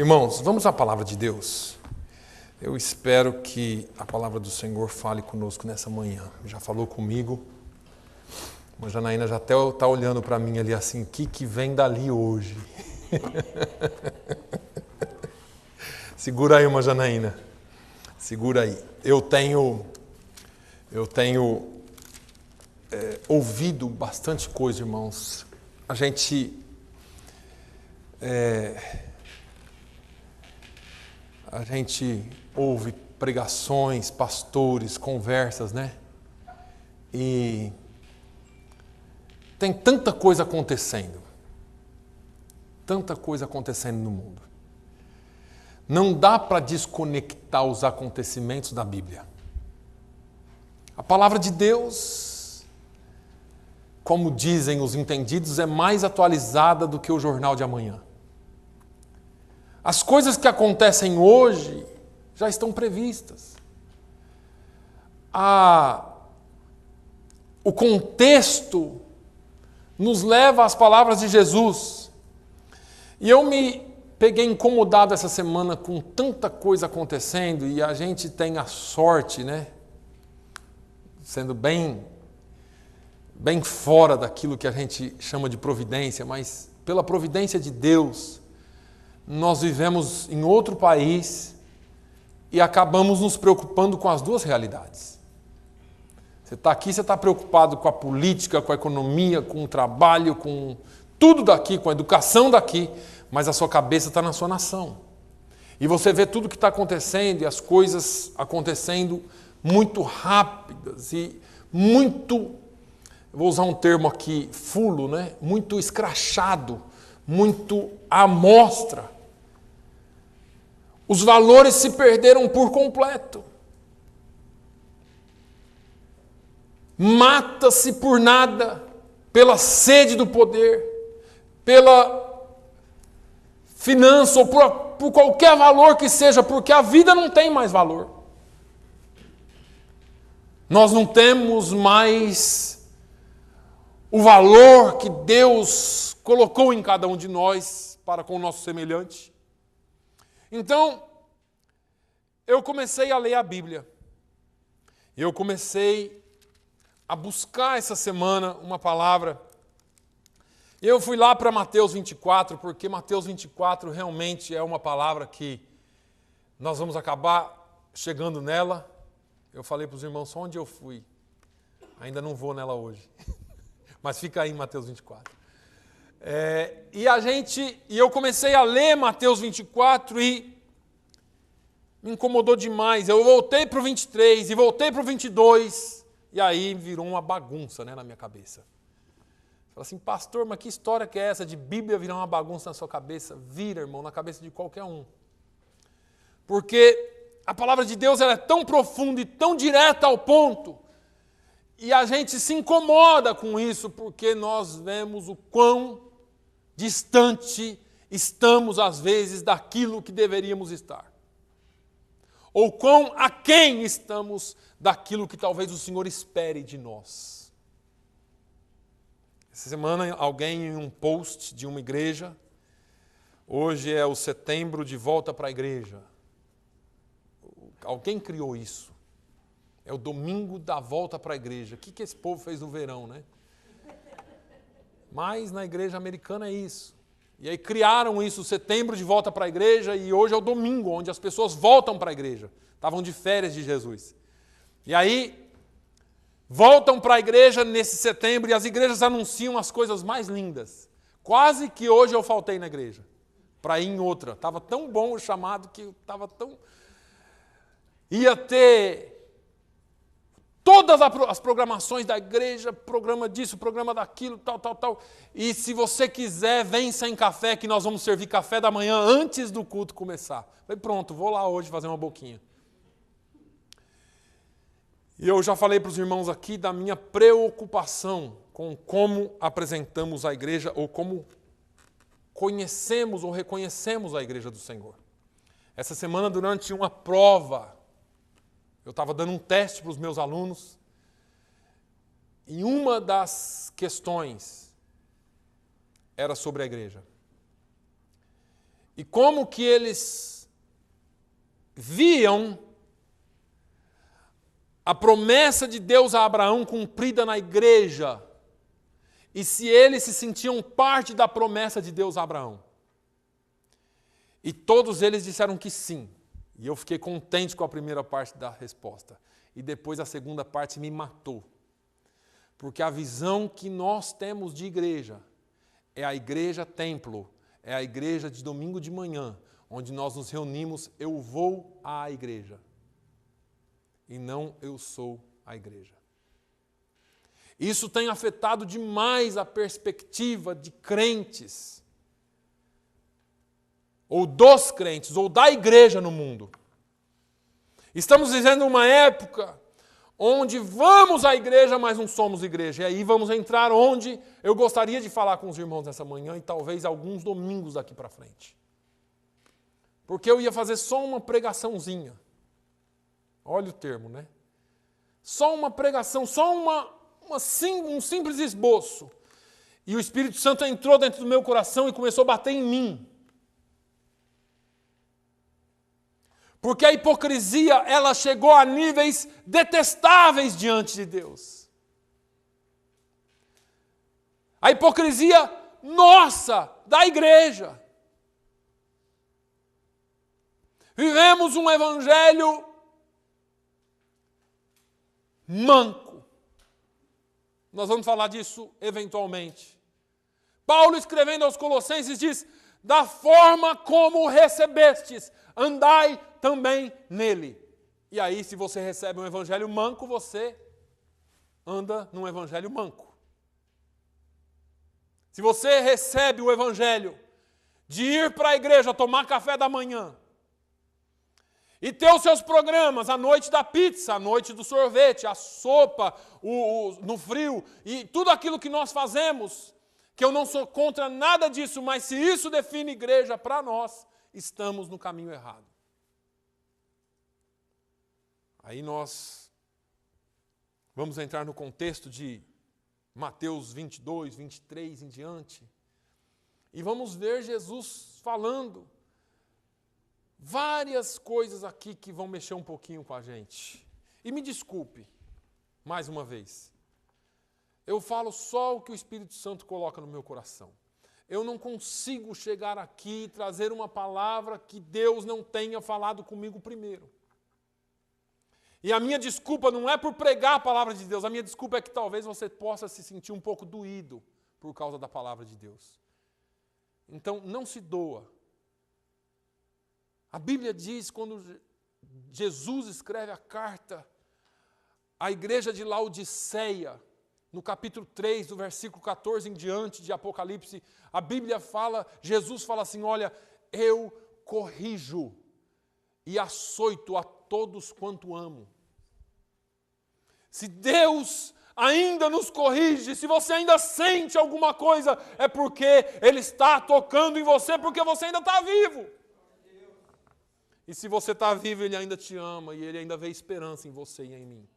Irmãos, vamos à palavra de Deus. Eu espero que a palavra do Senhor fale conosco nessa manhã. Já falou comigo. A Janaína já até está olhando para mim ali assim, o que vem dali hoje? Segura aí, irmã Janaína. Segura aí. Eu tenho ouvido bastante coisa, irmãos. A gente ouve pregações, pastores, conversas, né? E tem tanta coisa acontecendo no mundo. Não dá para desconectar os acontecimentos da Bíblia. A palavra de Deus, como dizem os entendidos, é mais atualizada do que o jornal de amanhã. As coisas que acontecem hoje já estão previstas. O contexto nos leva às palavras de Jesus. E eu me peguei incomodado essa semana com tanta coisa acontecendo, e a gente tem a sorte, né? Sendo bem fora daquilo que a gente chama de providência, mas pela providência de Deus, nós vivemos em outro país e acabamos nos preocupando com as duas realidades. Você está aqui, você está preocupado com a política, com a economia, com o trabalho, com tudo daqui, com a educação daqui, mas a sua cabeça está na sua nação. E você vê tudo o que está acontecendo e as coisas acontecendo muito rápidas e muito, vou usar um termo aqui, fulo, né? Muito escrachado, muito à mostra. Os valores se perderam por completo. Mata-se por nada, pela sede do poder, pela finança ou por qualquer valor que seja, porque a vida não tem mais valor. Nós não temos mais o valor que Deus colocou em cada um de nós para com o nosso semelhante. Então, eu comecei a ler a Bíblia. Eu comecei a buscar essa semana uma palavra. Eu fui lá para Mateus 24, porque Mateus 24 realmente é uma palavra que nós vamos acabar chegando nela. Eu falei para os irmãos só onde eu fui. Ainda não vou nela hoje. Mas fica aí em Mateus 24. E eu comecei a ler Mateus 24 e me incomodou demais. Eu voltei para o 23 e voltei para o 22 e aí virou uma bagunça, né, na minha cabeça. Falei assim, pastor, mas que história que é essa de Bíblia virar uma bagunça na sua cabeça? Vira, irmão, na cabeça de qualquer um. Porque a palavra de Deus ela é tão profunda e tão direta ao ponto. E a gente se incomoda com isso porque nós vemos o quão distante estamos, às vezes, daquilo que deveríamos estar. Ou quão aquém estamos daquilo que talvez o Senhor espere de nós. Essa semana, alguém em um post de uma igreja, hoje é o setembro de volta para a igreja. Alguém criou isso. É o domingo da volta para a igreja. O que esse povo fez no verão, né? Mas na igreja americana é isso. E aí criaram isso, setembro de volta para a igreja, e hoje é o domingo, onde as pessoas voltam para a igreja. Estavam de férias de Jesus. E aí, voltam para a igreja nesse setembro, e as igrejas anunciam as coisas mais lindas. Quase que hoje eu faltei na igreja, para ir em outra. Estava tão bom o chamado que estava tão... Ia ter todas as programações da igreja, programa disso, programa daquilo, tal. E se você quiser, vem sem café, que nós vamos servir café da manhã antes do culto começar. Falei, pronto, vou lá hoje fazer uma boquinha. E eu já falei para os irmãos aqui da minha preocupação com como apresentamos a igreja ou como conhecemos ou reconhecemos a igreja do Senhor. Essa semana, durante uma prova, eu estava dando um teste para os meus alunos e uma das questões era sobre a igreja. e como que eles viam a promessa de Deus a Abraão cumprida na igreja, e se eles se sentiam parte da promessa de Deus a Abraão. E todos eles disseram que sim. E eu fiquei contente com a primeira parte da resposta. E depois a segunda parte me matou. Porque a visão que nós temos de igreja é a igreja templo, é a igreja de domingo de manhã, onde nós nos reunimos, eu vou à igreja. E não eu sou a igreja. Isso tem afetado demais a perspectiva de crentes, ou dos crentes, ou da igreja no mundo. Estamos vivendo uma época onde vamos à igreja, mas não somos igreja. E aí vamos entrar onde eu gostaria de falar com os irmãos nessa manhã e talvez alguns domingos daqui para frente. Porque eu ia fazer só uma pregaçãozinha. Olha o termo, né? Só uma pregação, só um simples esboço. E o Espírito Santo entrou dentro do meu coração e começou a bater em mim. Porque a hipocrisia, ela chegou a níveis detestáveis diante de Deus. A hipocrisia nossa, da igreja. Vivemos um evangelho manco. Nós vamos falar disso eventualmente. Paulo, escrevendo aos Colossenses, diz: da forma como recebestes, andai também nele. E aí, se você recebe um evangelho manco, você anda num evangelho manco. Se você recebe o evangelho de ir para a igreja tomar café da manhã e ter os seus programas, a noite da pizza, a noite do sorvete, a sopa, no frio, e tudo aquilo que nós fazemos, que eu não sou contra nada disso, mas se isso define igreja para nós, estamos no caminho errado. Aí nós vamos entrar no contexto de Mateus 22, 23 em diante, e vamos ver Jesus falando várias coisas aqui que vão mexer um pouquinho com a gente. E me desculpe, mais uma vez, eu falo só o que o Espírito Santo coloca no meu coração. Eu não consigo chegar aqui e trazer uma palavra que Deus não tenha falado comigo primeiro. E a minha desculpa não é por pregar a palavra de Deus, a minha desculpa é que talvez você possa se sentir um pouco doído por causa da palavra de Deus. Então, não se doa. A Bíblia diz, quando Jesus escreve a carta à igreja de Laodiceia, no capítulo 3, do versículo 14 em diante de Apocalipse, a Bíblia fala, Jesus fala assim: olha, eu corrijo e açoito a todos quanto amo. Se Deus ainda nos corrige, se você ainda sente alguma coisa, é porque Ele está tocando em você, porque você ainda está vivo. E se você está vivo, Ele ainda te ama e Ele ainda vê esperança em você e em mim.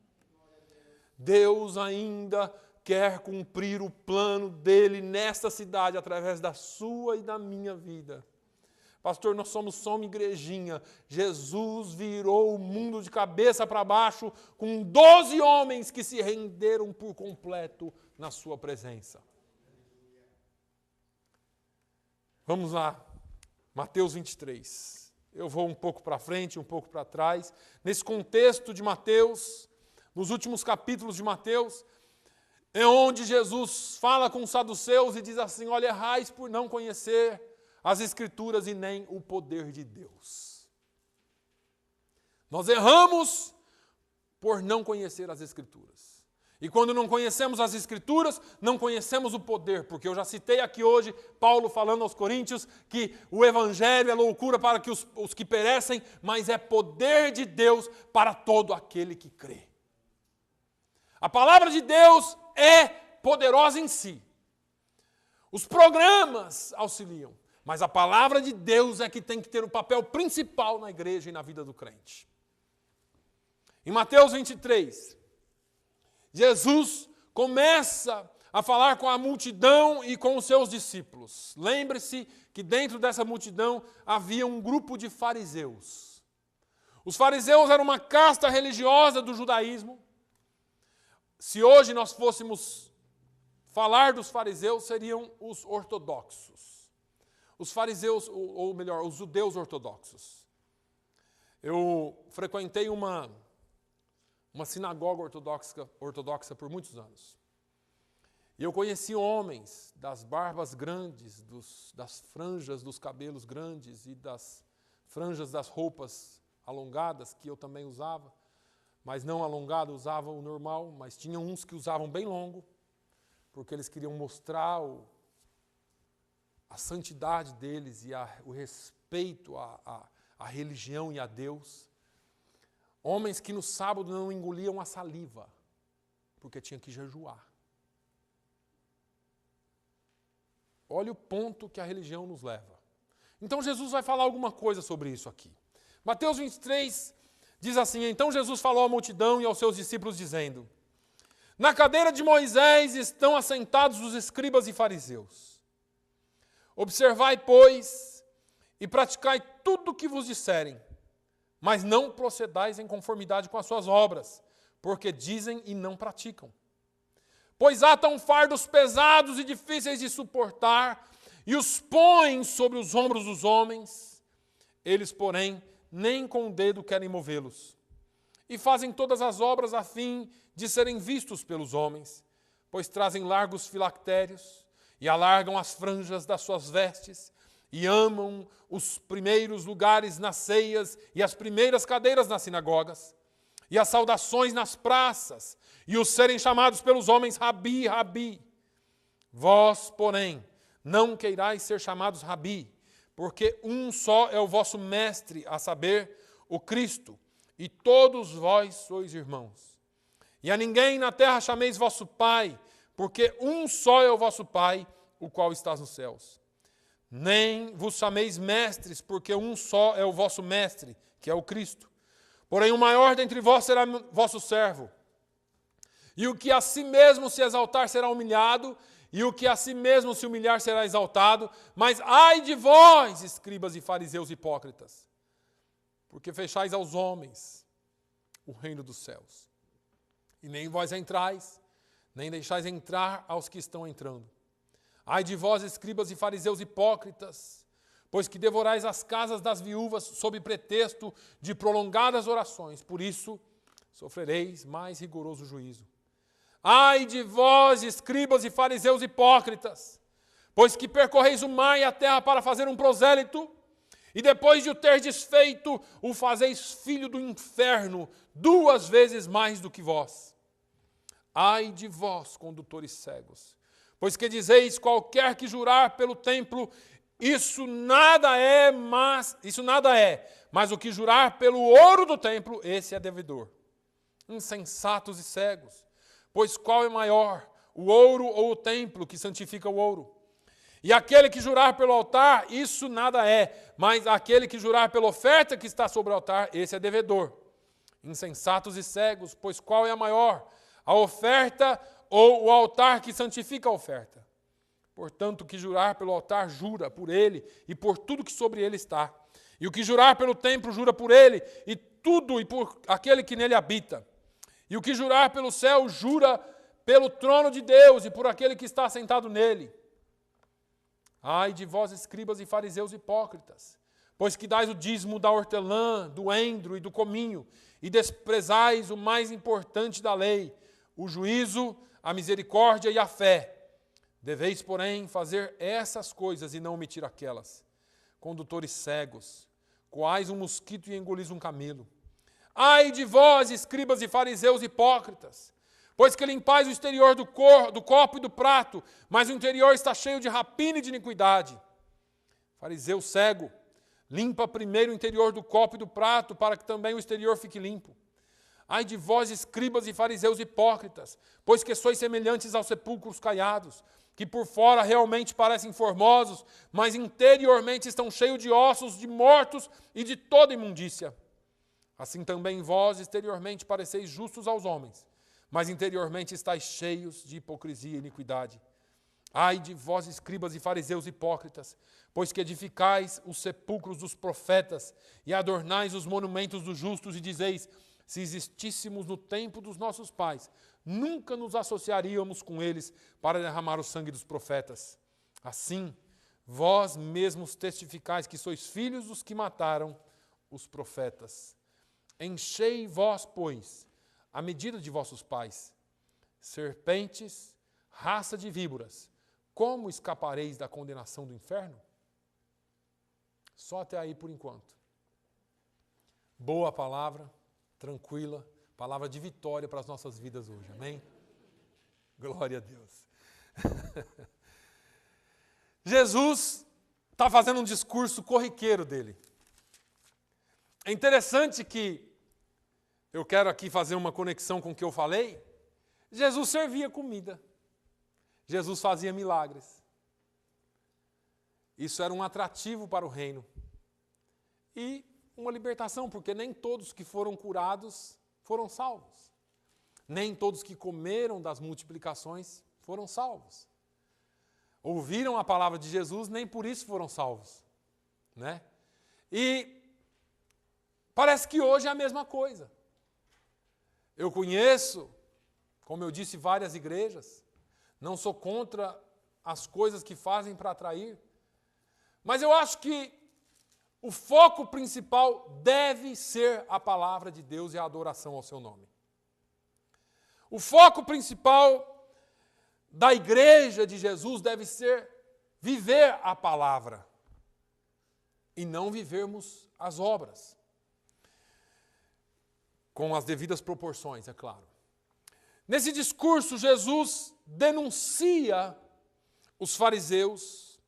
Deus ainda quer cumprir o plano dEle nesta cidade, através da sua e da minha vida. Pastor, nós somos só uma igrejinha. Jesus virou o mundo de cabeça para baixo com 12 homens que se renderam por completo na sua presença. Vamos lá, Mateus 23. Eu vou um pouco para frente, um pouco para trás. Nesse contexto de Mateus, nos últimos capítulos de Mateus, é onde Jesus fala com os saduceus e diz assim: olha, errais por não conhecer as Escrituras e nem o poder de Deus. Nós erramos por não conhecer as Escrituras. E quando não conhecemos as Escrituras, não conhecemos o poder, porque eu já citei aqui hoje, Paulo falando aos Coríntios, que o Evangelho é loucura para que os que perecem, mas é poder de Deus para todo aquele que crê. A palavra de Deus é poderosa em si. Os programas auxiliam, mas a palavra de Deus é que tem que ter um papel principal na igreja e na vida do crente. Em Mateus 23, Jesus começa a falar com a multidão e com os seus discípulos. Lembre-se que dentro dessa multidão havia um grupo de fariseus. Os fariseus eram uma casta religiosa do judaísmo. Se hoje nós fôssemos falar dos fariseus, seriam os ortodoxos. Os fariseus, ou melhor, os judeus ortodoxos. Eu frequentei uma sinagoga ortodoxa por muitos anos. E eu conheci homens das barbas grandes, das franjas dos cabelos grandes e das franjas das roupas alongadas, que eu também usava, mas não alongado, usava o normal, mas tinha uns que usavam bem longo, porque eles queriam mostrar a santidade deles e o respeito à religião e a Deus. Homens que no sábado não engoliam a saliva, porque tinha que jejuar. Olha o ponto que a religião nos leva. Então Jesus vai falar alguma coisa sobre isso aqui. Mateus 23 diz assim: então Jesus falou à multidão e aos seus discípulos, dizendo: na cadeira de Moisés estão assentados os escribas e fariseus. Observai, pois, e praticai tudo o que vos disserem, mas não procedais em conformidade com as suas obras, porque dizem e não praticam. Pois atam fardos pesados e difíceis de suportar, e os põem sobre os ombros dos homens. Eles, porém, nem com o dedo querem movê-los. E fazem todas as obras a fim de serem vistos pelos homens, pois trazem largos filactérios, e alargam as franjas das suas vestes, e amam os primeiros lugares nas ceias e as primeiras cadeiras nas sinagogas, e as saudações nas praças, e os serem chamados pelos homens Rabi, Rabi. Vós, porém, não queirais ser chamados Rabi, porque um só é o vosso mestre, a saber, o Cristo, e todos vós sois irmãos. E a ninguém na terra chameis vosso Pai, porque um só é o vosso Pai, o qual está nos céus. Nem vos chameis mestres, porque um só é o vosso mestre, que é o Cristo. Porém, o maior dentre vós será vosso servo. E o que a si mesmo se exaltar será humilhado, e o que a si mesmo se humilhar será exaltado. Mas ai de vós, escribas e fariseus hipócritas, porque fechais aos homens o reino dos céus. E nem vós entrais, nem deixais entrar aos que estão entrando. Ai de vós, escribas e fariseus hipócritas, pois que devorais as casas das viúvas sob pretexto de prolongadas orações. Por isso, sofrereis mais rigoroso juízo. Ai de vós, escribas e fariseus hipócritas, pois que percorreis o mar e a terra para fazer um prosélito, e depois de o ter desfeito, o fazeis filho do inferno, 2 vezes mais do que vós. Ai de vós, condutores cegos, pois que dizeis: qualquer que jurar pelo templo, isso nada é, mas o que jurar pelo ouro do templo, esse é devedor. Insensatos e cegos, pois qual é maior, o ouro ou o templo que santifica o ouro? E aquele que jurar pelo altar, isso nada é, mas aquele que jurar pela oferta que está sobre o altar, esse é devedor. Insensatos e cegos, pois qual é a maior, a oferta ou o altar que santifica a oferta? Portanto, o que jurar pelo altar, jura por ele e por tudo que sobre ele está. E o que jurar pelo templo, jura por ele e tudo e por aquele que nele habita. E o que jurar pelo céu, jura pelo trono de Deus e por aquele que está assentado nele. Ai de vós, escribas e fariseus hipócritas, pois que dais o dízimo da hortelã, do endro e do cominho, e desprezais o mais importante da lei, o juízo, a misericórdia e a fé. Deveis, porém, fazer essas coisas e não omitir aquelas. Condutores cegos, coais um mosquito e engolis um camelo. Ai de vós, escribas e fariseus hipócritas, pois que limpais o exterior do copo e do prato, mas o interior está cheio de rapina e de iniquidade. Fariseu cego, limpa primeiro o interior do copo e do prato, para que também o exterior fique limpo. Ai de vós, escribas e fariseus hipócritas, pois que sois semelhantes aos sepulcros caiados, que por fora realmente parecem formosos, mas interiormente estão cheios de ossos de mortos e de toda imundícia. Assim também vós exteriormente pareceis justos aos homens, mas interiormente estáis cheios de hipocrisia e iniquidade. Ai de vós, escribas e fariseus hipócritas, pois que edificais os sepulcros dos profetas e adornais os monumentos dos justos e dizeis, se existíssemos no tempo dos nossos pais, nunca nos associaríamos com eles para derramar o sangue dos profetas. Assim, vós mesmos testificais que sois filhos dos que mataram os profetas. Enchei vós, pois, a medida de vossos pais. Serpentes, raça de víboras, como escapareis da condenação do inferno? Só até aí por enquanto. Boa palavra, tranquila, palavra de vitória para as nossas vidas hoje, amém? Glória a Deus. Jesus está fazendo um discurso corriqueiro dele. É interessante que, eu quero aqui fazer uma conexão com o que eu falei, Jesus servia comida. Jesus fazia milagres. Isso era um atrativo para o reino. E uma libertação, porque nem todos que foram curados foram salvos. Nem todos que comeram das multiplicações foram salvos. Ouviram a palavra de Jesus, nem por isso foram salvos. Né? E parece que hoje é a mesma coisa. Eu conheço, como eu disse, várias igrejas. Não sou contra as coisas que fazem para atrair. Mas eu acho que o foco principal deve ser a palavra de Deus e a adoração ao seu nome. O foco principal da igreja de Jesus deve ser viver a palavra e não vivermos as obras. Com as devidas proporções, é claro. Nesse discurso, Jesus denuncia os fariseus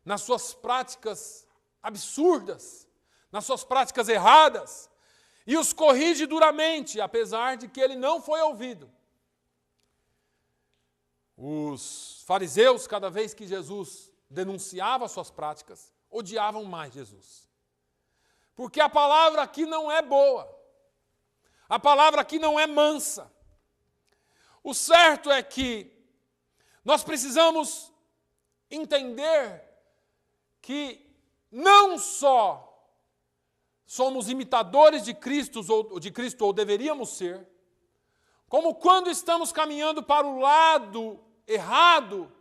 nas suas práticas absurdas, nas suas práticas erradas, e os corrige duramente, apesar de que ele não foi ouvido. Os fariseus, cada vez que Jesus denunciava suas práticas, odiavam mais Jesus. Porque a palavra aqui não é boa. A palavra aqui não é mansa. O certo é que nós precisamos entender que não só somos imitadores de Cristo ou deveríamos ser, como quando estamos caminhando para o lado errado,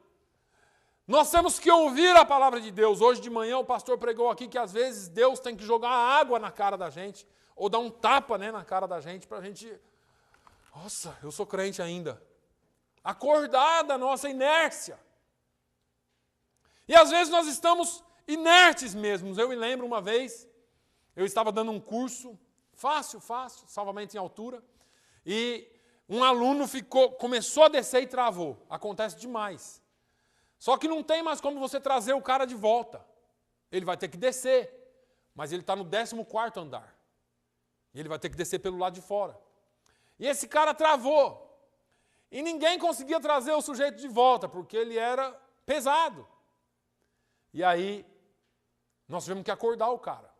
nós temos que ouvir a palavra de Deus. Hoje de manhã o pastor pregou aqui que às vezes Deus tem que jogar água na cara da gente, ou dar um tapa, na cara da gente, para a gente... Nossa, eu sou crente ainda. Acordar da nossa inércia. E às vezes nós estamos inertes mesmo. Eu me lembro uma vez, eu estava dando um curso, fácil, salvamento em altura, e um aluno começou a descer e travou. Acontece demais. Só que não tem mais como você trazer o cara de volta. Ele vai ter que descer, mas ele está no 14º andar. E ele vai ter que descer pelo lado de fora. E esse cara travou. E ninguém conseguia trazer o sujeito de volta, porque ele era pesado. E aí, nós tivemos que acordar o cara.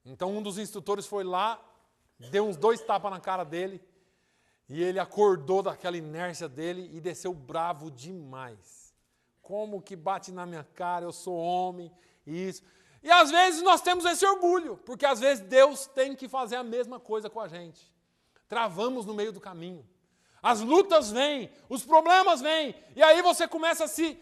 Então, um dos instrutores foi lá, deu uns 2 tapas na cara dele, e ele acordou daquela inércia dele e desceu bravo demais. Como que bate na minha cara, eu sou homem, e isso... E às vezes nós temos esse orgulho, porque às vezes Deus tem que fazer a mesma coisa com a gente. Travamos no meio do caminho. As lutas vêm, os problemas vêm, e aí você começa a se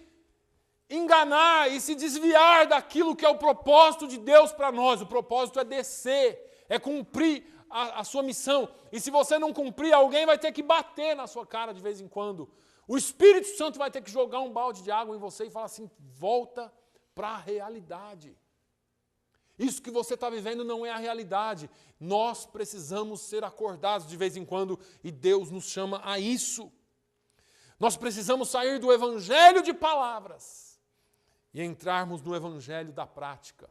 enganar e se desviar daquilo que é o propósito de Deus para nós. O propósito é descer, é cumprir a sua missão. E se você não cumprir, alguém vai ter que bater na sua cara de vez em quando. O Espírito Santo vai ter que jogar um balde de água em você e falar assim, volta para a realidade. Isso que você está vivendo não é a realidade. Nós precisamos ser acordados de vez em quando e Deus nos chama a isso. Nós precisamos sair do evangelho de palavras e entrarmos no evangelho da prática.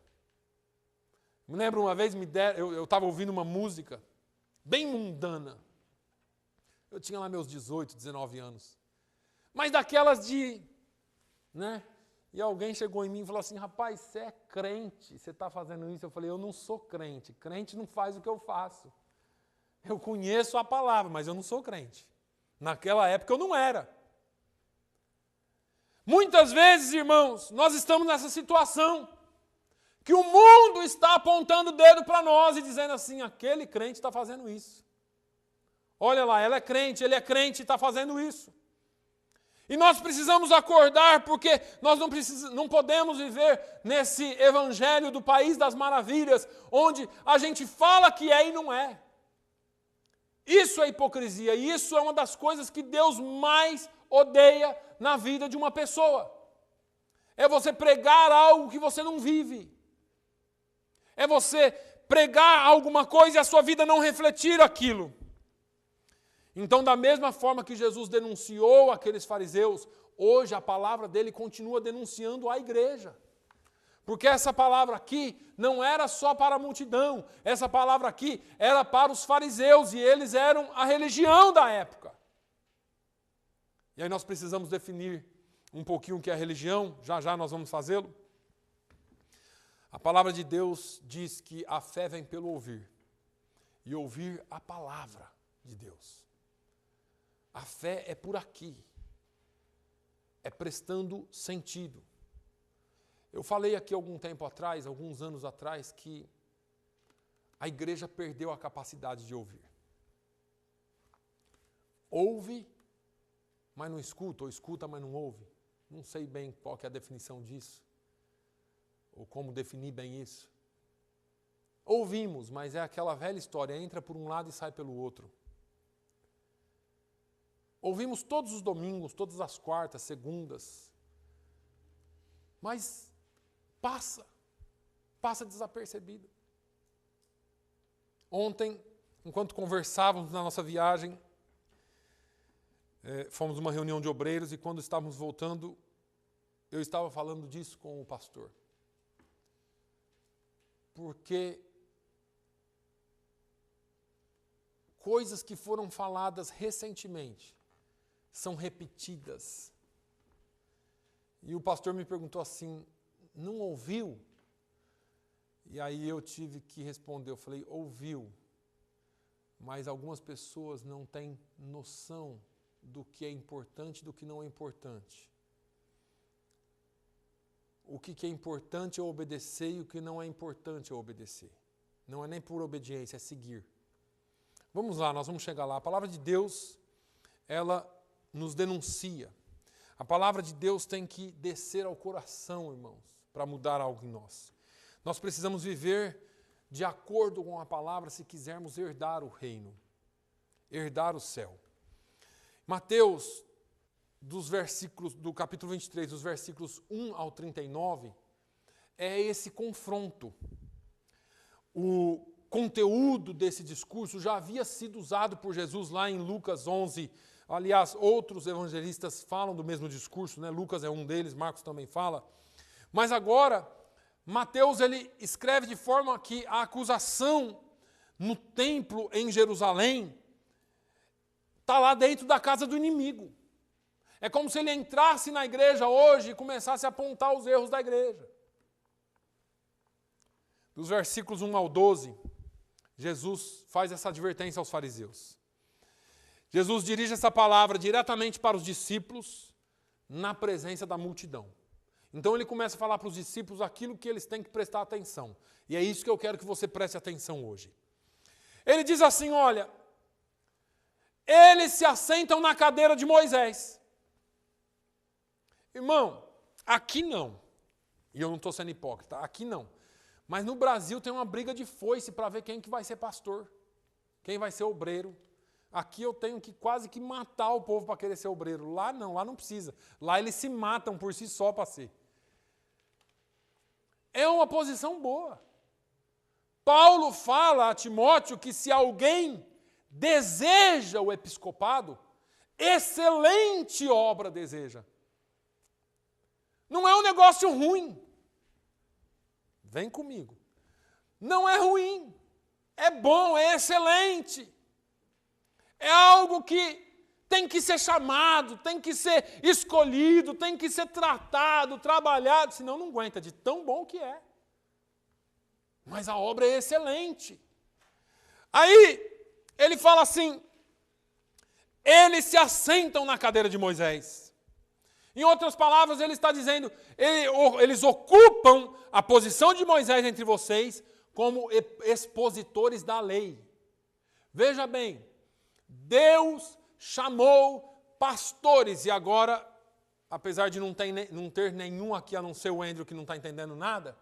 Me lembro uma vez, eu estava ouvindo uma música bem mundana. Eu tinha lá meus 18, 19 anos. Mas daquelas de... E alguém chegou em mim e falou assim, rapaz, você é crente, você está fazendo isso? Eu falei, eu não sou crente. Crente não faz o que eu faço. Eu conheço a palavra, mas eu não sou crente. Naquela época eu não era. Muitas vezes, irmãos, nós estamos nessa situação que o mundo está apontando o dedo para nós e dizendo assim, aquele crente está fazendo isso. Olha lá, ela é crente, ele é crente e está fazendo isso. E nós precisamos acordar porque nós não podemos viver nesse evangelho do país das maravilhas, onde a gente fala que é e não é. Isso é hipocrisia e isso é uma das coisas que Deus mais odeia na vida de uma pessoa. É você pregar algo que você não vive. É você pregar alguma coisa e a sua vida não refletir aquilo. Então, da mesma forma que Jesus denunciou aqueles fariseus, hoje a palavra dele continua denunciando a igreja. Porque essa palavra aqui não era só para a multidão, essa palavra aqui era para os fariseus e eles eram a religião da época. E aí nós precisamos definir um pouquinho o que é a religião, já já nós vamos fazê-lo. A palavra de Deus diz que a fé vem pelo ouvir, e ouvir a palavra de Deus. A fé é por aqui, é prestando sentido. Eu falei aqui algum tempo atrás, alguns anos atrás, que a igreja perdeu a capacidade de ouvir. Ouve, mas não escuta, ou escuta, mas não ouve. Não sei bem qual que é a definição disso, ou como definir bem isso. Ouvimos, mas é aquela velha história, entra por um lado e sai pelo outro. Ouvimos todos os domingos, todas as quartas, segundas, mas passa desapercebido. Ontem, enquanto conversávamos na nossa viagem, fomos numa reunião de obreiros e quando estávamos voltando, eu estava falando disso com o pastor. Porque coisas que foram faladas recentemente são repetidas. E o pastor me perguntou assim, não ouviu? E aí eu tive que responder, eu falei, ouviu, mas algumas pessoas não têm noção do que é importante e do que não é importante. O que é importante é obedecer e o que não é importante é obedecer. Não é nem por obediência, é seguir. Vamos lá, nós vamos chegar lá. A palavra de Deus, ela nos denuncia. A palavra de Deus tem que descer ao coração, irmãos, para mudar algo em nós. Nós precisamos viver de acordo com a palavra se quisermos herdar o reino, herdar o céu. Mateus, do capítulo 23, dos versículos 1 ao 39, é esse confronto. O conteúdo desse discurso já havia sido usado por Jesus lá em Lucas 11. Aliás, outros evangelistas falam do mesmo discurso, né? Lucas é um deles, Marcos também fala. Mas agora, Mateus ele escreve de forma que a acusação no templo em Jerusalém está lá dentro da casa do inimigo. É como se ele entrasse na igreja hoje e começasse a apontar os erros da igreja. Dos versículos 1 ao 12, Jesus faz essa advertência aos fariseus. Jesus dirige essa palavra diretamente para os discípulos na presença da multidão. Então ele começa a falar para os discípulos aquilo que eles têm que prestar atenção. E é isso que eu quero que você preste atenção hoje. Ele diz assim, olha, eles se assentam na cadeira de Moisés. Irmão, aqui não. E eu não estou sendo hipócrita, aqui não. Mas no Brasil tem uma briga de foice para ver quem que vai ser pastor, quem vai ser obreiro. Aqui eu tenho que quase que matar o povo para querer ser obreiro. Lá não precisa. Lá eles se matam por si só para ser. É uma posição boa. Paulo fala a Timóteo que se alguém deseja o episcopado, excelente obra deseja. Não é um negócio ruim. Vem comigo. Não é ruim. É bom, é excelente. É algo que tem que ser chamado, tem que ser escolhido, tem que ser tratado, trabalhado, senão não aguenta de tão bom que é. Mas a obra é excelente. Aí, ele fala assim, eles se assentam na cadeira de Moisés. Em outras palavras, ele está dizendo, eles ocupam a posição de Moisés entre vocês como expositores da lei. Veja bem, Deus chamou pastores, e agora, apesar de não ter nenhum aqui a não ser o Andrew que não está entendendo nada,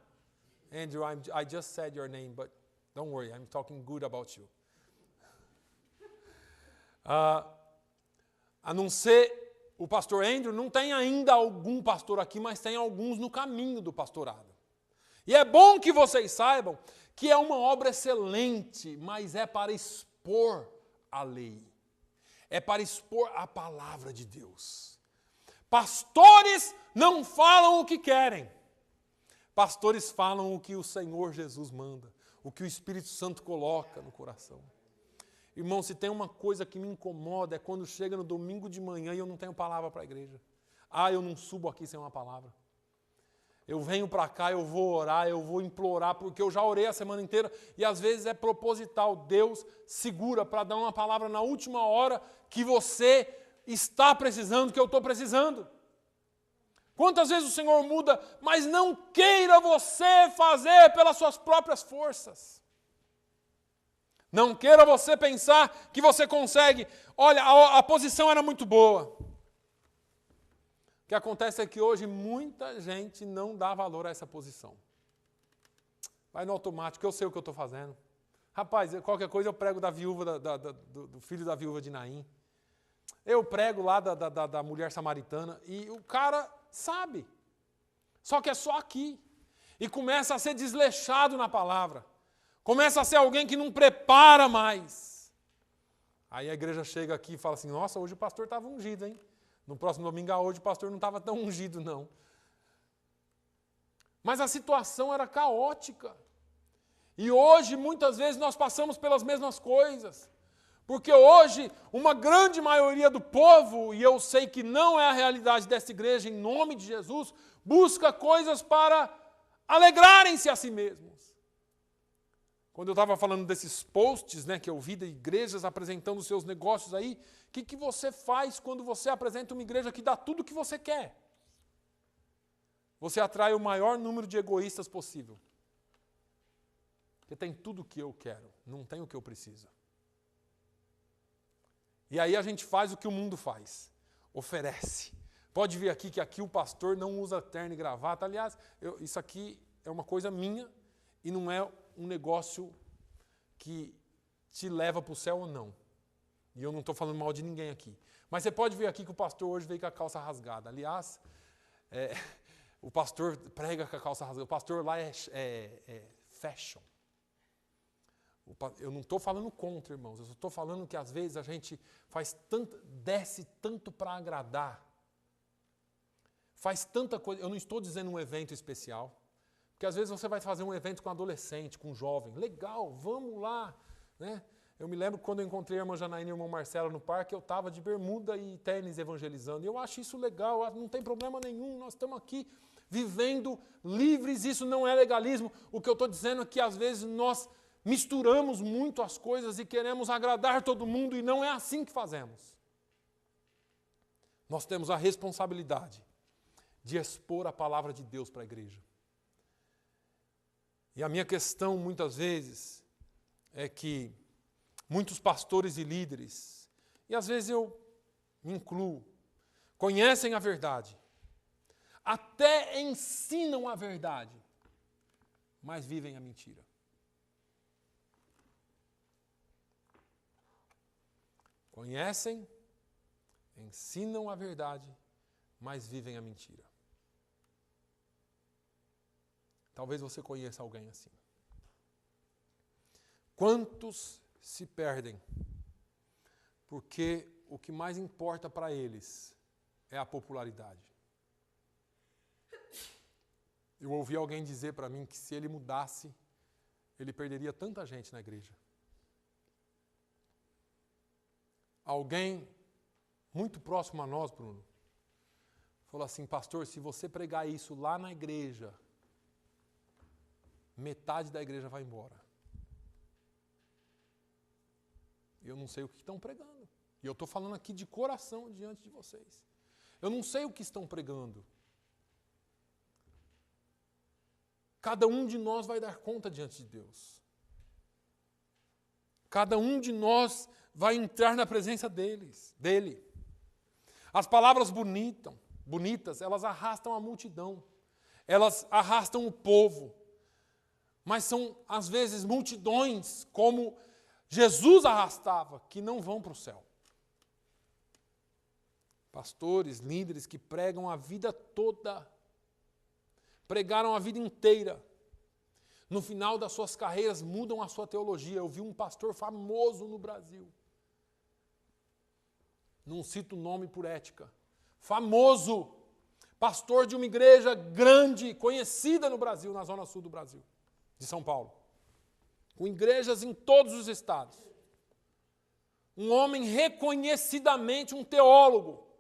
Andrew, I just said your name, but don't worry, I'm talking good about you. A não ser o pastor Andrew, não tem ainda algum pastor aqui, mas tem alguns no caminho do pastorado. E é bom que vocês saibam que é uma obra excelente, mas é para expor a lei. É para expor a palavra de Deus. Pastores não falam o que querem. Pastores falam o que o Senhor Jesus manda, o que o Espírito Santo coloca no coração. Irmão, se tem uma coisa que me incomoda é quando chega no domingo de manhã e eu não tenho palavra para a igreja. Eu não subo aqui sem uma palavra. Eu venho para cá, eu vou orar, eu vou implorar, porque eu já orei a semana inteira e às vezes é proposital. Deus segura para dar uma palavra na última hora que você está precisando, que eu estou precisando. Quantas vezes o Senhor muda, mas não queira você fazer pelas suas próprias forças. Não queira você pensar que você consegue. Olha, a posição era muito boa. O que acontece é que hoje muita gente não dá valor a essa posição. Vai no automático, eu sei o que eu estou fazendo. Rapaz, qualquer coisa eu prego da viúva, do filho da viúva de Naim. Eu prego lá da mulher samaritana e o cara sabe. Só que é só aqui. E começa a ser desleixado na palavra. Começa a ser alguém que não prepara mais. Aí a igreja chega aqui e fala assim, nossa, hoje o pastor estava ungido, hein? No próximo domingo, hoje o pastor não estava tão ungido, não. Mas a situação era caótica. E hoje, muitas vezes, nós passamos pelas mesmas coisas. Porque hoje, uma grande maioria do povo, e eu sei que não é a realidade dessa igreja, em nome de Jesus, busca coisas para alegrarem-se a si mesmos. Quando eu estava falando desses posts, que eu vi de igrejas apresentando os seus negócios aí, o que você faz quando você apresenta uma igreja que dá tudo o que você quer? Você atrai o maior número de egoístas possível. Porque tem tudo o que eu quero, não tem o que eu preciso. E aí a gente faz o que o mundo faz, oferece. Pode vir aqui que aqui o pastor não usa terno e gravata. Aliás, isso aqui é uma coisa minha e não é um negócio que te leva para o céu ou não. E eu não estou falando mal de ninguém aqui. Mas você pode ver aqui que o pastor hoje veio com a calça rasgada. Aliás, o pastor prega com a calça rasgada. O pastor lá é fashion. Eu não estou falando contra, irmãos. Eu estou falando que às vezes a gente desce tanto para agradar. Faz tanta coisa. Eu não estou dizendo um evento especial. Porque às vezes você vai fazer um evento com adolescente, com jovem. Legal, vamos lá. Eu me lembro quando eu encontrei a irmã Janaína e o irmão Marcelo no parque, eu estava de bermuda e tênis evangelizando. E eu acho isso legal, não tem problema nenhum. Nós estamos aqui vivendo livres, isso não é legalismo. O que eu estou dizendo é que às vezes nós misturamos muito as coisas e queremos agradar todo mundo e não é assim que fazemos. Nós temos a responsabilidade de expor a palavra de Deus para a igreja. E a minha questão, muitas vezes, é que muitos pastores e líderes, e às vezes eu me incluo, conhecem a verdade, até ensinam a verdade, mas vivem a mentira. Conhecem, ensinam a verdade, mas vivem a mentira. Talvez você conheça alguém assim. Quantos se perdem? Porque o que mais importa para eles é a popularidade. Eu ouvi alguém dizer para mim que se ele mudasse, ele perderia tanta gente na igreja. Alguém muito próximo a nós, Bruno, falou assim, pastor, se você pregar isso lá na igreja, metade da igreja vai embora. Eu não sei o que estão pregando. E eu estou falando aqui de coração diante de vocês. Eu não sei o que estão pregando. Cada um de nós vai dar conta diante de Deus. Cada um de nós vai entrar na presença dele. As palavras bonitas, elas arrastam a multidão. Elas arrastam o povo. Mas são, às vezes, multidões, como Jesus arrastava, que não vão para o céu. Pastores, líderes que pregam a vida toda, pregaram a vida inteira. No final das suas carreiras, mudam a sua teologia. Eu vi um pastor famoso no Brasil. Não cito o nome por ética. Famoso. Pastor de uma igreja grande, conhecida no Brasil, na zona sul do Brasil, de São Paulo. Com igrejas em todos os estados. Um homem reconhecidamente um teólogo.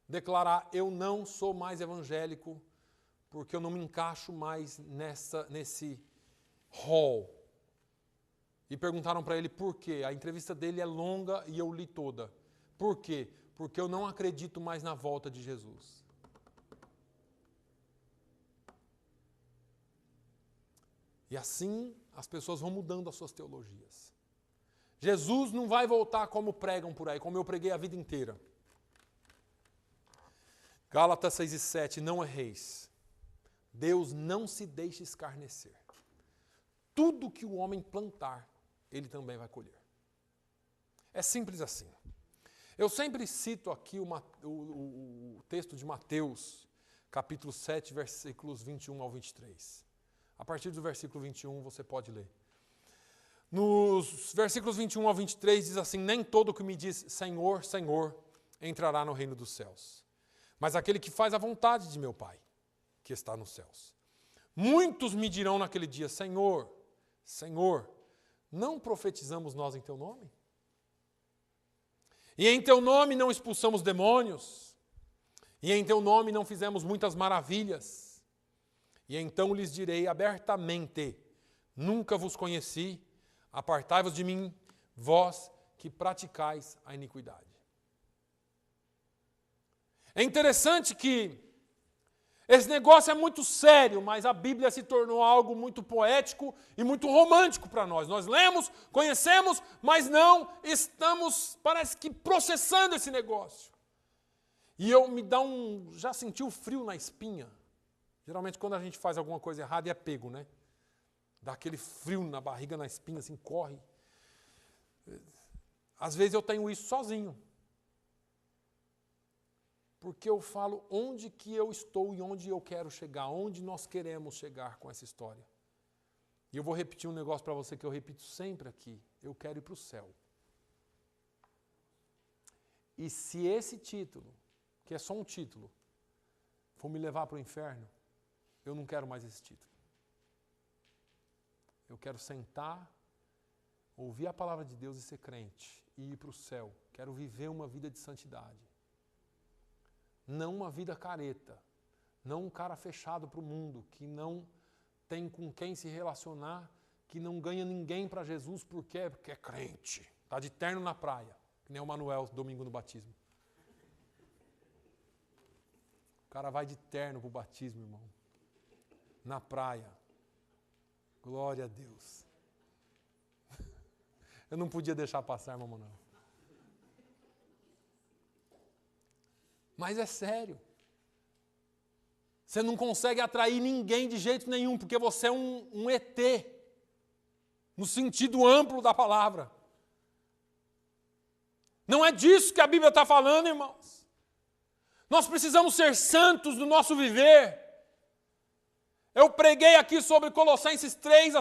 Declarar, eu não sou mais evangélico, porque eu não me encaixo mais nesse hall. E perguntaram para ele por quê. A entrevista dele é longa e eu li toda. Por quê? Porque eu não acredito mais na volta de Jesus. E assim as pessoas vão mudando as suas teologias. Jesus não vai voltar como pregam por aí, como eu preguei a vida inteira. Gálatas 6:7, não erreis. Deus não se deixa escarnecer. Tudo que o homem plantar, ele também vai colher. É simples assim. Eu sempre cito aqui o texto de Mateus, capítulo 7, versículos 21 ao 23. A partir do versículo 21 você pode ler. Nos versículos 21 ao 23 diz assim, nem todo que me diz Senhor, Senhor, entrará no reino dos céus, mas aquele que faz a vontade de meu Pai, que está nos céus. Muitos me dirão naquele dia, Senhor, Senhor, não profetizamos nós em Teu nome? E em Teu nome não expulsamos demônios? E em Teu nome não fizemos muitas maravilhas? E então lhes direi abertamente, nunca vos conheci, apartai-vos de mim, vós que praticais a iniquidade. É interessante que esse negócio é muito sério, mas a Bíblia se tornou algo muito poético e muito romântico para nós. Nós lemos, conhecemos, mas não estamos, parece que, processando esse negócio. E já senti o frio na espinha. Geralmente quando a gente faz alguma coisa errada é pego, né? Dá aquele frio na barriga, na espinha, assim, corre. Às vezes eu tenho isso sozinho. Porque eu falo onde que eu estou e onde eu quero chegar, onde nós queremos chegar com essa história. E eu vou repetir um negócio para você que eu repito sempre aqui. Eu quero ir para o céu. E se esse título, que é só um título, for me levar para o inferno, eu não quero mais esse título. Eu quero sentar, ouvir a palavra de Deus e ser crente, e ir para o céu. Quero viver uma vida de santidade. Não uma vida careta, não um cara fechado para o mundo, que não tem com quem se relacionar, que não ganha ninguém para Jesus porque é crente. Está de terno na praia, que nem o Manuel, domingo no batismo. O cara vai de terno para o batismo, irmão. Na praia. Glória a Deus. Eu não podia deixar passar, irmão Manuel. Mas é sério. Você não consegue atrair ninguém de jeito nenhum, porque você é um ET, no sentido amplo da palavra. Não é disso que a Bíblia está falando, irmãos. Nós precisamos ser santos no nosso viver. Eu preguei aqui sobre Colossenses 3,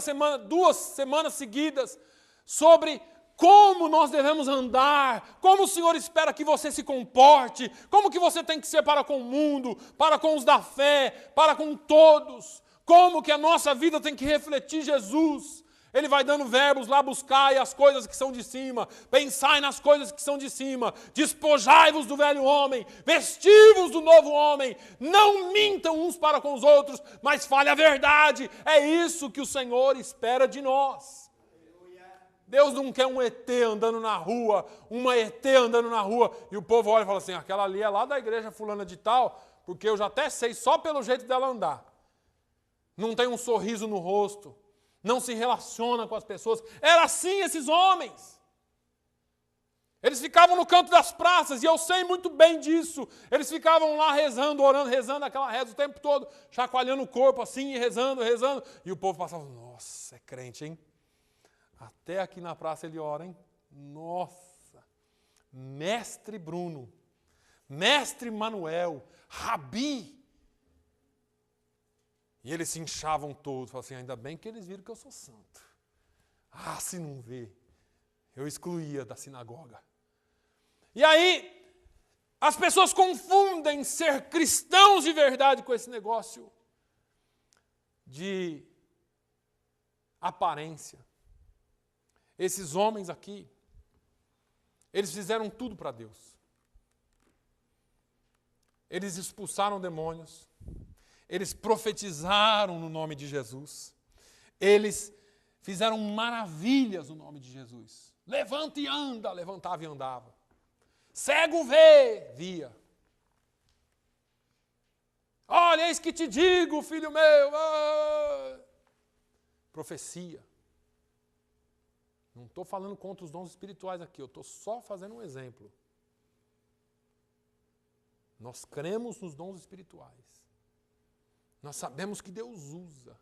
2 semanas seguidas, sobre como nós devemos andar, como o Senhor espera que você se comporte, como que você tem que ser para com o mundo, para com os da fé, para com todos, como que a nossa vida tem que refletir Jesus. Ele vai dando verbos lá, buscai as coisas que são de cima, pensai nas coisas que são de cima, despojai-vos do velho homem, vestivos do novo homem, não mintam uns para com os outros, mas fale a verdade. É isso que o Senhor espera de nós. Deus não quer um ET andando na rua, uma ET andando na rua, e o povo olha e fala assim, aquela ali é lá da igreja fulana de tal, porque eu já até sei só pelo jeito dela andar. Não tem um sorriso no rosto, não se relaciona com as pessoas. Era assim esses homens. Eles ficavam no canto das praças, e eu sei muito bem disso. Eles ficavam lá rezando, orando, rezando aquela reza o tempo todo, chacoalhando o corpo assim, e rezando, rezando. E o povo passava, nossa, é crente, hein? Até aqui na praça ele ora, hein? Nossa, mestre Bruno, mestre Manuel, Rabi. E eles se inchavam todos, falavam assim, ainda bem que eles viram que eu sou santo. Ah, se não vê, eu excluía da sinagoga. E aí, as pessoas confundem ser cristãos de verdade com esse negócio de aparência. Esses homens aqui, eles fizeram tudo para Deus. Eles expulsaram demônios, eles profetizaram no nome de Jesus, eles fizeram maravilhas no nome de Jesus. Levanta e anda, levantava e andava. Cego vê, via. Olha, eis que te digo, filho meu. Profecia. Não estou falando contra os dons espirituais aqui, eu estou só fazendo um exemplo. Nós cremos nos dons espirituais. Nós sabemos que Deus usa.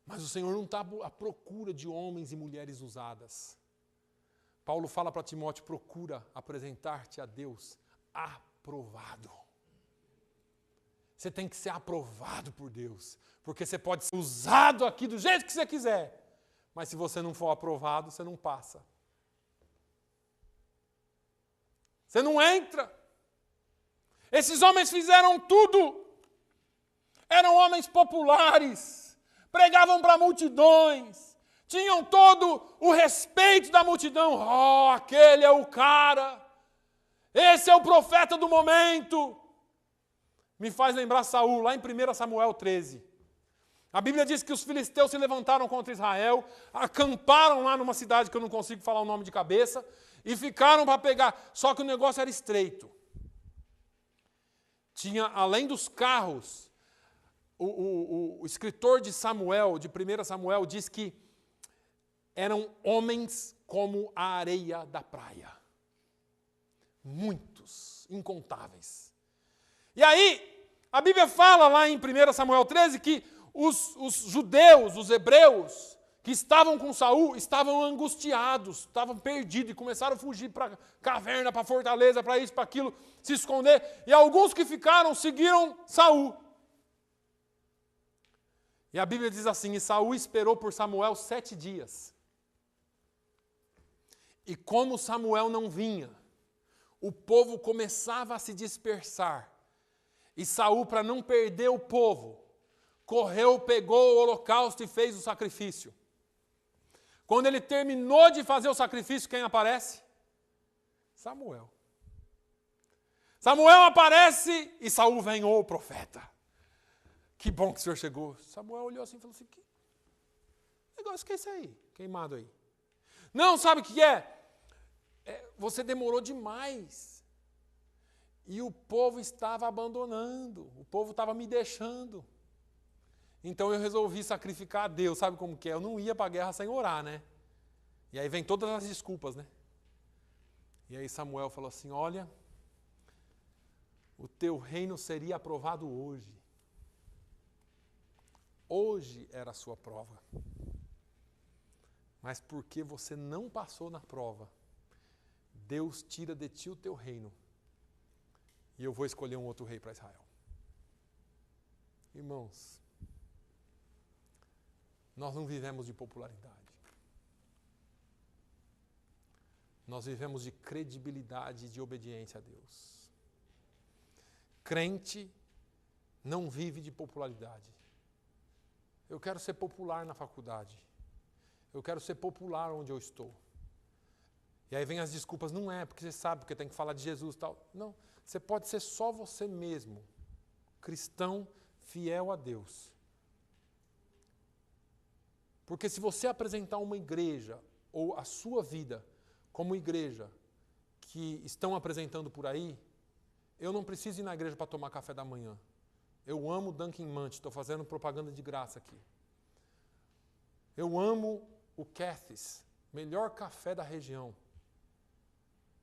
Mas o Senhor não está à procura de homens e mulheres usadas. Paulo fala para Timóteo, procura apresentar-te a Deus aprovado. Você tem que ser aprovado por Deus, porque você pode ser usado aqui do jeito que você quiser, mas se você não for aprovado, você não passa. Você não entra. Esses homens fizeram tudo. Eram homens populares, pregavam para multidões, tinham todo o respeito da multidão. Oh, aquele é o cara. Esse é o profeta do momento. Me faz lembrar Saul, lá em 1 Samuel 13. A Bíblia diz que os filisteus se levantaram contra Israel, acamparam lá numa cidade que eu não consigo falar o nome de cabeça, e ficaram para pegar. Só que o negócio era estreito. Tinha, além dos carros, o escritor de Samuel, de 1 Samuel, diz que eram homens como a areia da praia. Muitos, incontáveis. E aí, a Bíblia fala lá em 1 Samuel 13 que os judeus, os hebreus, que estavam com Saul, estavam angustiados, estavam perdidos e começaram a fugir para a caverna, para a fortaleza, para isso, para aquilo, se esconder. E alguns que ficaram seguiram Saul. E a Bíblia diz assim, e Saul esperou por Samuel 7 dias. E como Samuel não vinha, o povo começava a se dispersar. E Saul, para não perder o povo, correu, pegou o holocausto e fez o sacrifício. Quando ele terminou de fazer o sacrifício, quem aparece? Samuel. Samuel aparece e Saul vem, ô profeta. Que bom que o senhor chegou. Samuel olhou assim e falou assim, que negócio que é esse aí, queimado aí? Não, sabe o que é? Você demorou demais. E o povo estava abandonando, o povo estava me deixando. Então eu resolvi sacrificar a Deus, sabe como que é? Eu não ia para a guerra sem orar, né? E aí vem todas as desculpas, né? E aí Samuel falou assim, olha, o teu reino seria aprovado hoje. Hoje era a sua prova. Mas porque você não passou na prova, Deus tira de ti o teu reino. E eu vou escolher um outro rei para Israel. Irmãos, nós não vivemos de popularidade. Nós vivemos de credibilidade e de obediência a Deus. Crente não vive de popularidade. Eu quero ser popular na faculdade. Eu quero ser popular onde eu estou. E aí vem as desculpas, não é, porque você sabe, porque tem que falar de Jesus e tal. Não, você pode ser só você mesmo, cristão fiel a Deus. Porque se você apresentar uma igreja ou a sua vida como igreja que estão apresentando por aí, eu não preciso ir na igreja para tomar café da manhã. Eu amo Dunkin' Munch, estou fazendo propaganda de graça aqui. Eu amo o Cathy's, melhor café da região.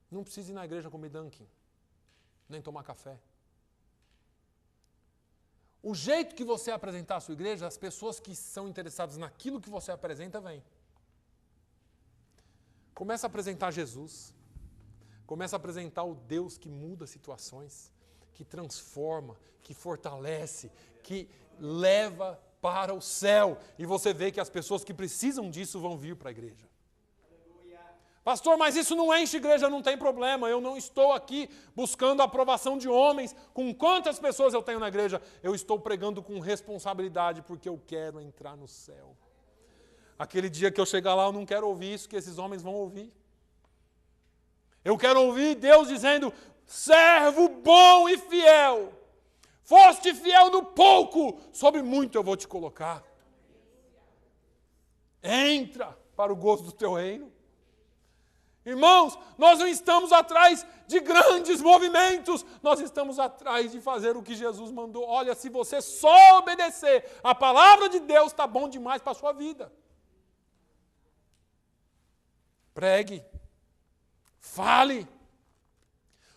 Não preciso ir na igreja comer Dunkin', nem tomar café. O jeito que você apresentar a sua igreja, as pessoas que são interessadas naquilo que você apresenta, vêm. Começa a apresentar Jesus. Começa a apresentar o Deus que muda situações, que transforma, que fortalece, que leva para o céu. E você vê que as pessoas que precisam disso vão vir para a igreja. Pastor, mas isso não enche igreja, não tem problema. Eu não estou aqui buscando a aprovação de homens. Com quantas pessoas eu tenho na igreja? Eu estou pregando com responsabilidade, porque eu quero entrar no céu. Aquele dia que eu chegar lá, eu não quero ouvir isso que esses homens vão ouvir. Eu quero ouvir Deus dizendo, servo bom e fiel. Foste fiel no pouco, sobre muito eu vou te colocar. Entra para o gozo do teu reino. Irmãos, nós não estamos atrás de grandes movimentos, nós estamos atrás de fazer o que Jesus mandou. Olha, se você só obedecer a palavra de Deus, está bom demais para a sua vida. Pregue, fale.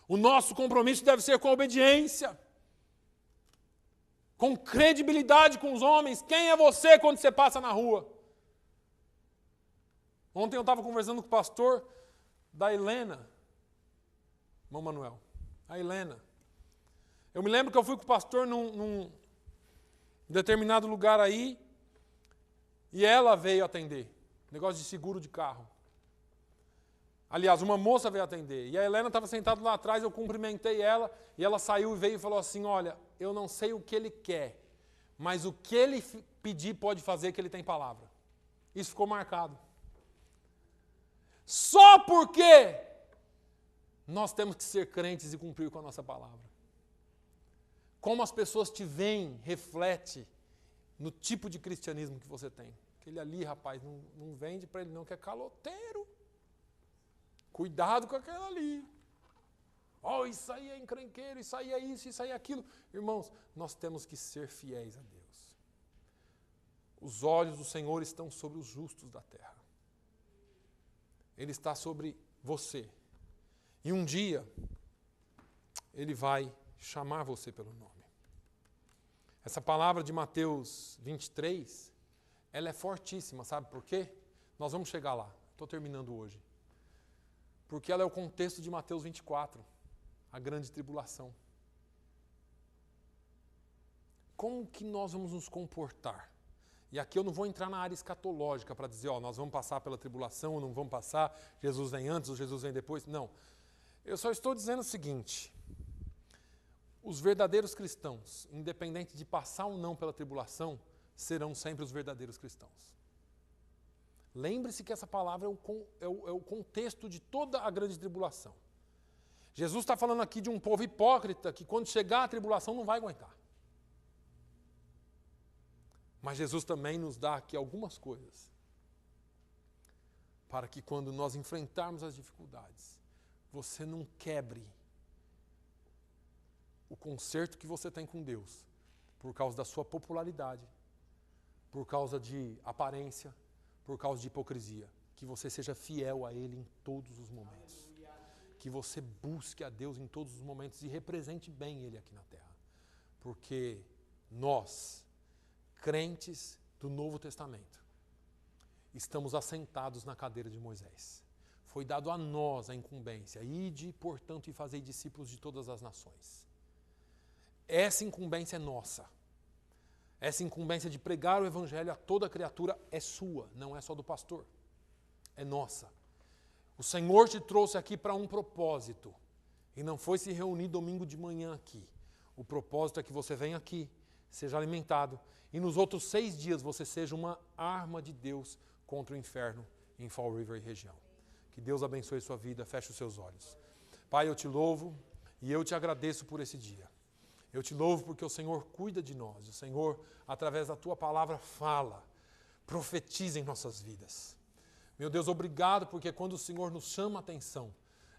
O nosso compromisso deve ser com a obediência, com credibilidade com os homens. Quem é você quando você passa na rua? Ontem eu estava conversando com o pastor da Helena, irmão Manuel, a Helena. Eu me lembro que eu fui com o pastor num determinado lugar aí, e ela veio atender, negócio de seguro de carro. Aliás, uma moça veio atender, e a Helena estava sentada lá atrás, eu cumprimentei ela, e ela saiu e veio e falou assim, olha, eu não sei o que ele quer, mas o que ele pedir pode fazer, que ele tem palavra. Isso ficou marcado. Só porque nós temos que ser crentes e cumprir com a nossa palavra. Como as pessoas te veem, reflete no tipo de cristianismo que você tem. Aquele ali, rapaz, não vende para ele não, que é caloteiro. Cuidado com aquele ali. Oh, isso aí é encrenqueiro, isso aí é isso, isso aí é aquilo. Irmãos, nós temos que ser fiéis a Deus. Os olhos do Senhor estão sobre os justos da terra. Ele está sobre você. E um dia, Ele vai chamar você pelo nome. Essa palavra de Mateus 23, ela é fortíssima, sabe por quê? Nós vamos chegar lá. Estou terminando hoje. Porque ela é o contexto de Mateus 24, a grande tribulação. Como que nós vamos nos comportar? E aqui eu não vou entrar na área escatológica para dizer, nós vamos passar pela tribulação ou não vamos passar, Jesus vem antes ou Jesus vem depois. Não. Eu só estou dizendo o seguinte, os verdadeiros cristãos, independente de passar ou não pela tribulação, serão sempre os verdadeiros cristãos. Lembre-se que essa palavra é o contexto de toda a grande tribulação. Jesus está falando aqui de um povo hipócrita que quando chegar a tribulação não vai aguentar. Mas Jesus também nos dá aqui algumas coisas para que quando nós enfrentarmos as dificuldades, você não quebre o concerto que você tem com Deus por causa da sua popularidade, por causa de aparência, por causa de hipocrisia. Que você seja fiel a Ele em todos os momentos. Que você busque a Deus em todos os momentos e represente bem Ele aqui na terra. Porque nós, crentes do Novo Testamento, estamos assentados na cadeira de Moisés. Foi dado a nós a incumbência, ide, portanto, e fazei discípulos de todas as nações. Essa incumbência é nossa. Essa incumbência de pregar o Evangelho a toda criatura é sua, não é só do pastor. É nossa. O Senhor te trouxe aqui para um propósito, e não foi se reunir domingo de manhã aqui. O propósito é que você venha aqui, seja alimentado, e nos outros 6 dias você seja uma arma de Deus contra o inferno em Fall River e região. Que Deus abençoe sua vida, feche os seus olhos. Pai, eu te louvo e eu te agradeço por esse dia. Eu te louvo porque o Senhor cuida de nós. O Senhor, através da tua palavra, fala, profetiza em nossas vidas. Meu Deus, obrigado, porque quando o Senhor nos chama a atenção,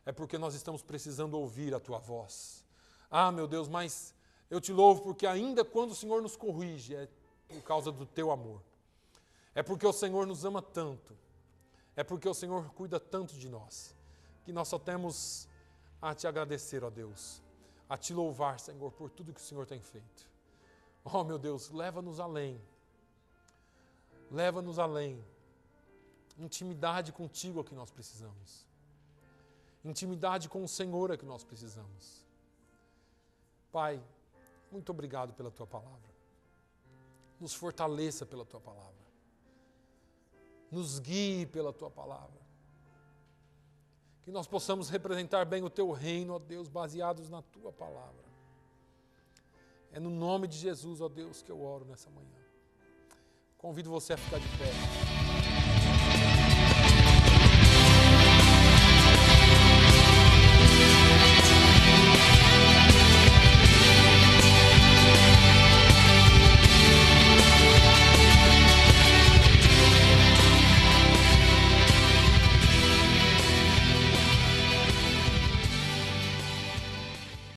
é porque nós estamos precisando ouvir a Tua voz. Ah, meu Deus, mas eu te louvo porque ainda quando o Senhor nos corrige, é por causa do Teu amor. É porque o Senhor nos ama tanto. É porque o Senhor cuida tanto de nós, que nós só temos a Te agradecer, ó Deus, a Te louvar, Senhor, por tudo que o Senhor tem feito. Oh, meu Deus, leva-nos além. Leva-nos além. Intimidade contigo é o que nós precisamos. Intimidade com o Senhor é o que nós precisamos. Pai, muito obrigado pela Tua palavra. Nos fortaleça pela Tua palavra. Nos guie pela Tua palavra. Que nós possamos representar bem o Teu reino, ó Deus, baseados na Tua palavra. É no nome de Jesus, ó Deus, que eu oro nessa manhã. Convido você a ficar de pé.